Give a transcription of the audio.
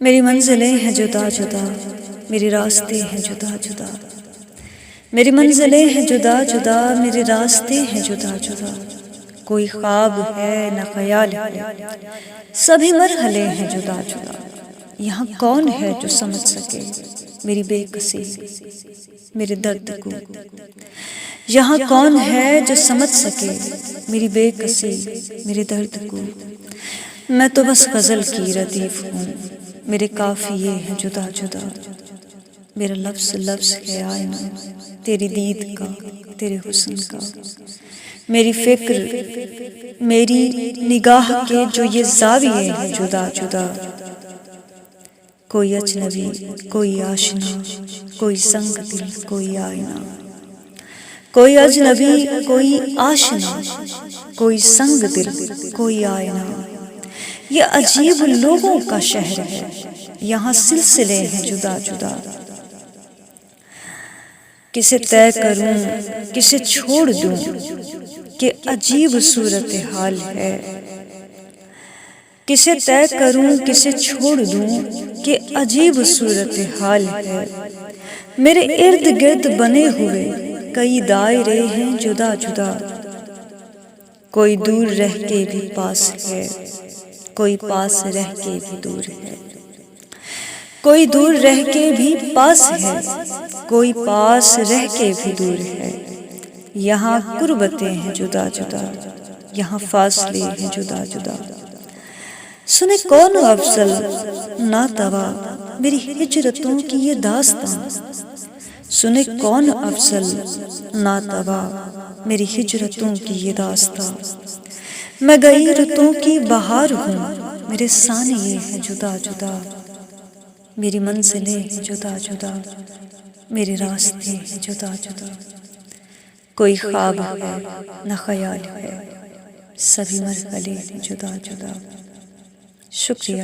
میری منزلیں ہیں جدا جدا، میرے راستے ہیں جدا جدا، میری منزلیں ہیں جدا جدا، میرے راستے ہیں جدا جدا، کوئی خواب ہے نہ خیال ہے، سبھی مرحلے ہیں جدا جدا، یہاں کون ہے جو سمجھ سکے میری بے کسی میرے درد کو، یہاں کون ہے جو سمجھ سکے میری بے کسی میرے درد کو، میں تو بس غزل کی ردیف ہوں، میرے قافیے ہیں جدا جدا، میرا لفظ لفظ ہے آئینہ تیری دید کا تیرے حسن کا، میری فکر میری نگاہ کے جو یہ زاویے ہیں جدا جدا، کوئی اجنبی کوئی آشنا، کوئی سنگ دل کوئی آئینہ، کوئی اجنبی کوئی آشنا، کوئی سنگ دل کوئی آئینہ، یہ عجیب لوگوں کا شہر ہے، یہاں سلسلے ہیں جدا جدا، کسے طے کروں کسے چھوڑ دوں کہ عجیب صورتحال ہے، کسے طے کروں کسے چھوڑ دوں کہ عجیب صورتحال ہے، میرے ارد گرد بنے ہوئے کئی دائرے ہیں جدا جدا، کوئی دور رہ کے بھی پاس ہے، کوئی پاس رہ کے بھی دور ہے، کوئی دور رہ کے بھی پاس ہے، کوئی پاس رہ کے بھی دور ہے، یہاں قربتیں ہیں جدا جدا، یہاں فاصلے ہیں جدا جدا، سنے کون افضل ناتوا میری ہجرتوں کی یہ داستاں، سنے کون افضل ناتوا میری ہجرتوں کی یہ داستاں، میں گئی رتوں کی بہار ہوں، میرے ثانیے ہیں جدا جدا، میری منزلیں ہیں جدا جدا، میرے راستے ہیں جدا جدا، کوئی خواب ہے نہ خیال ہے، سبھی مرحلے ہیں جدا جدا۔ شکریہ۔